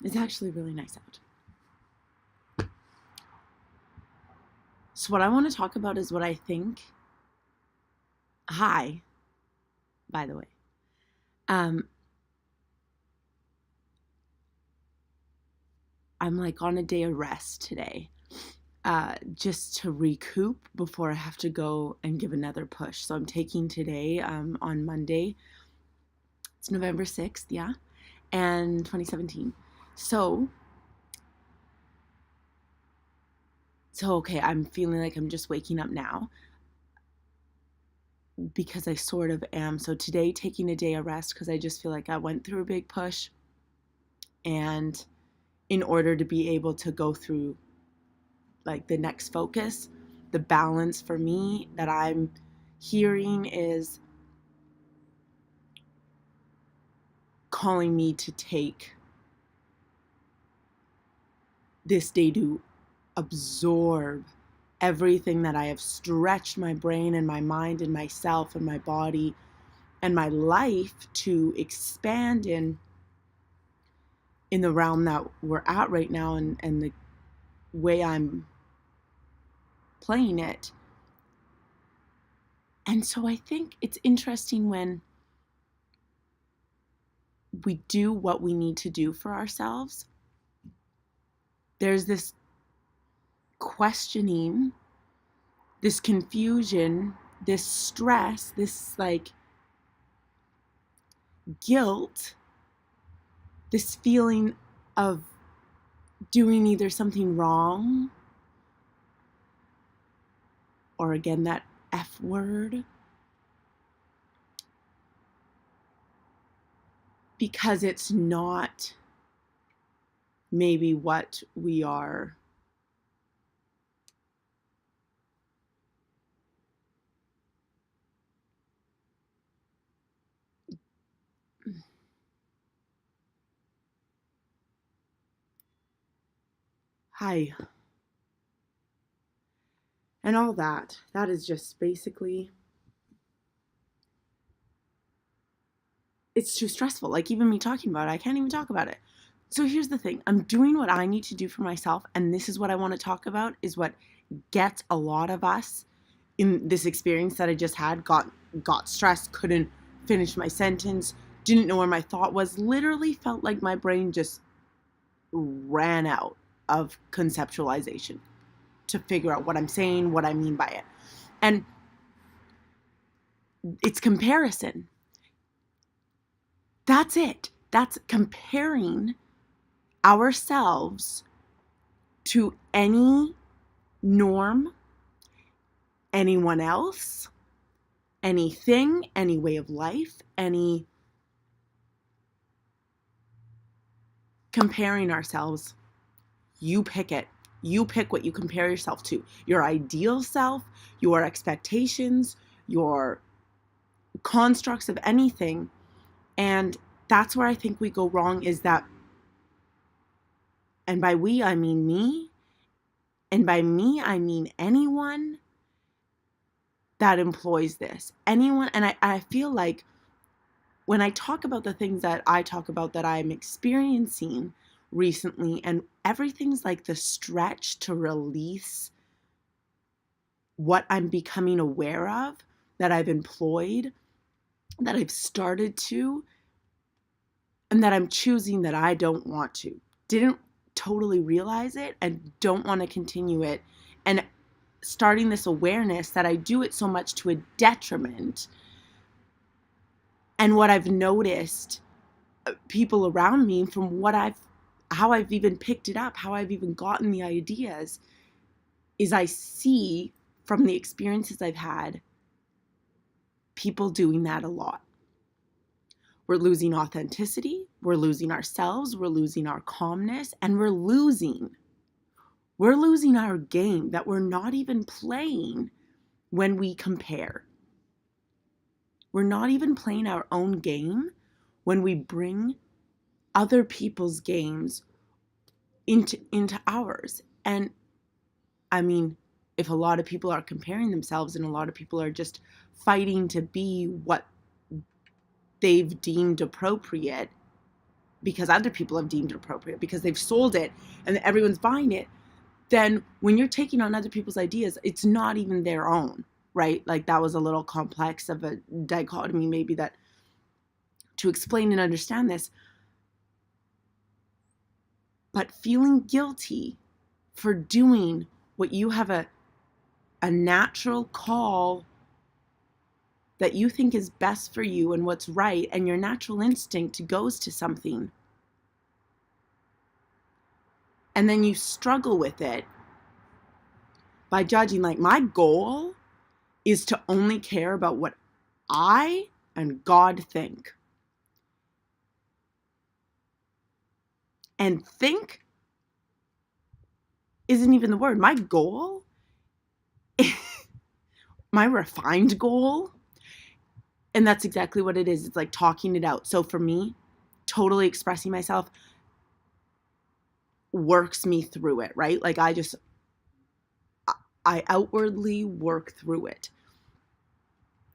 It's actually really nice out. So what I want to talk about is what I think. Hi, by the way. Um, I'm like on a day of rest today, just to recoup before I have to go and give another push. So I'm taking today, on Monday. It's November 6th, yeah, and 2017. So okay, I'm feeling like I'm just waking up now because I sort of am. So today, taking a day of rest because I just feel like I went through a big push, and in order to be able to go through like the next focus, the balance for me that I'm hearing is calling me to take this day to absorb everything that I have stretched my brain and my mind and myself and my body and my life to expand in the realm that we're at right now, and the way I'm playing it. And so I think it's interesting when we do what we need to do for ourselves. There's this questioning, this confusion, this stress, this like guilt, this feeling of doing either something wrong or, again, that F word, because it's not maybe what we are hi, and all that. That is just basically, it's too stressful. Like, even me talking about it, I can't even talk about it. So here's the thing. I'm doing what I need to do for myself, and this is what I want to talk about, is what gets a lot of us in this experience that I just had. Got stressed, couldn't finish my sentence, didn't know where my thought was, literally felt like my brain just ran out of conceptualization to figure out what I'm saying, what I mean by it. And it's comparison. That's it. That's comparing ourselves to any norm, anyone else, anything, any way of life, any comparing ourselves. You pick it. You pick what you compare yourself to. Your ideal self, your expectations, your constructs of anything. And that's where I think we go wrong, is that, and by we, I mean me, and by me, I mean anyone that employs this. Anyone, and I feel like when I talk about the things that I talk about that I'm experiencing recently, and everything's like the stretch to release what I'm becoming aware of, that I've employed, that I've started to, and that I'm choosing that I don't want to. Didn't totally realize it and don't want to continue it. And starting this awareness that I do it so much to a detriment. And what I've noticed, people around me, from how I've even picked it up, how I've even gotten the ideas, is I see from the experiences I've had, people doing that a lot. We're losing authenticity, we're losing ourselves, we're losing our calmness, and we're losing our game that we're not even playing when we compare. We're not even playing our own game when we bring other people's games into ours. And I mean, if a lot of people are comparing themselves and a lot of people are just fighting to be what they've deemed appropriate, because other people have deemed it appropriate, because they've sold it and everyone's buying it, then when you're taking on other people's ideas, it's not even their own, right? Like, that was a little complex of a dichotomy, maybe, that to explain and understand this. But feeling guilty for doing what you have a natural call that you think is best for you and what's right, and your natural instinct goes to something, and then you struggle with it by judging, like, my goal is to only care about what I and God think. And think isn't even the word. My goal, my refined goal, and that's exactly what it is. It's like talking it out. So for me, totally expressing myself works me through it, right? Like, I outwardly work through it.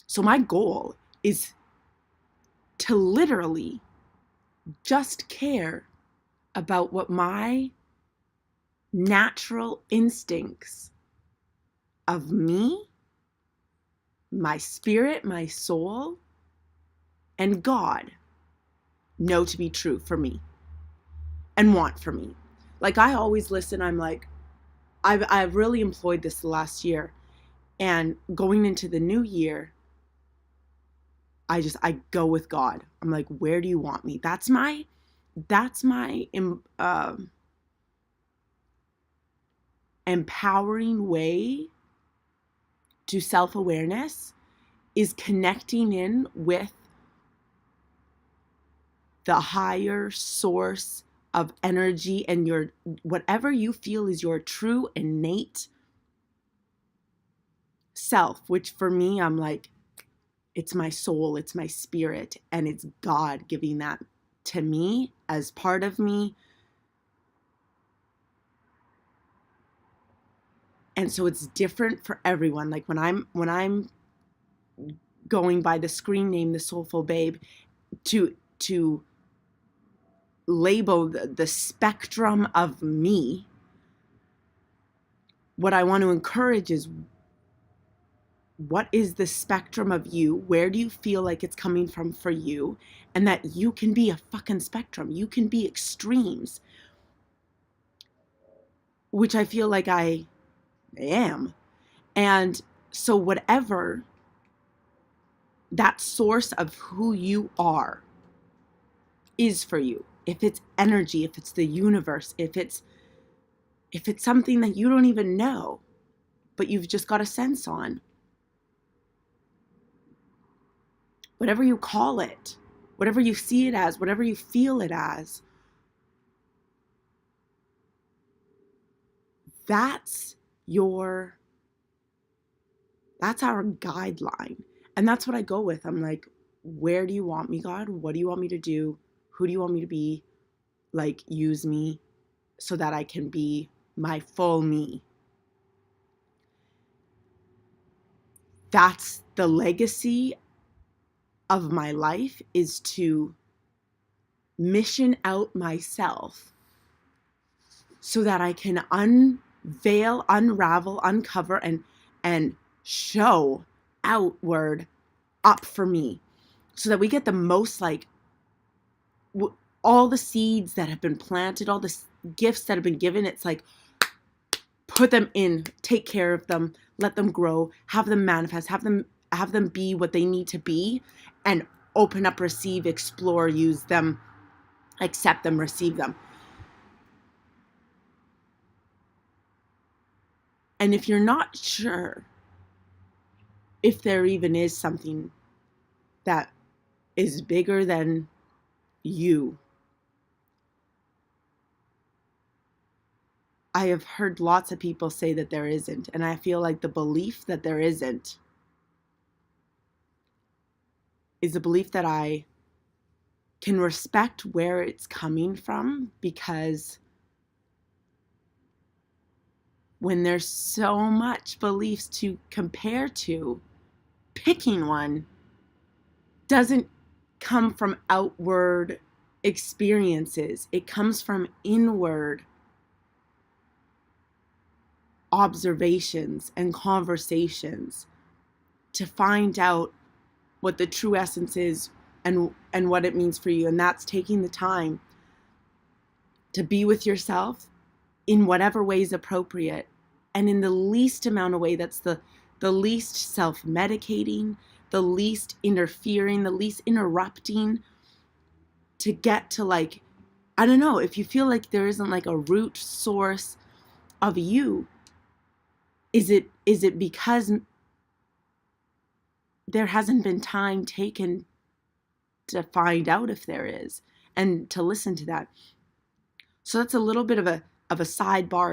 So my goal is to literally just care about what my natural instincts of me, my spirit, my soul, and God know to be true for me and want for me. Like, I always listen. I'm like, I've really employed this the last year, and going into the new year, I go with God. I'm like, where do you want me? That's my empowering way to self-awareness, is connecting in with the higher source of energy and your whatever you feel is your true innate self, which for me, I'm like, it's my soul, it's my spirit, and it's God giving that to me as part of me. And so it's different for everyone. Like, when I'm going by the screen name, the Soulful Babe, to label the spectrum of me, what I want to encourage is, what is the spectrum of you? Where do you feel like it's coming from for you? And that you can be a fucking spectrum. You can be extremes, which I feel like I am. And so whatever that source of who you are is for you, if it's energy, if it's the universe, if it's something that you don't even know, but you've just got a sense on, whatever you call it, whatever you see it as, whatever you feel it as, that's our guideline. And that's what I go with. I'm like, where do you want me, God? What do you want me to do? Who do you want me to be? Like, use me so that I can be my full me. That's the legacy of my life, is to mission out myself so that I can unveil, unravel, uncover, and show outward up for me, so that we get the most, like, all the seeds that have been planted, all the gifts that have been given. It's like, put them in, take care of them, let them grow, have them manifest, have them be what they need to be, and open up, receive, explore, use them, accept them, receive them. And if you're not sure if there even is something that is bigger than you, I have heard lots of people say that there isn't. And I feel like the belief that there isn't is a belief that I can respect where it's coming from, because when there's so much beliefs to compare to, picking one doesn't come from outward experiences. It comes from inward observations and conversations to find out what the true essence is and what it means for you. And that's taking the time to be with yourself in whatever way is appropriate, and in the least amount of way that's the least self-medicating, the least interfering, the least interrupting, to get to, like, I don't know, if you feel like there isn't like a root source of you, is it because there hasn't been time taken to find out if there is, and to listen to that? So that's a little bit of a sidebar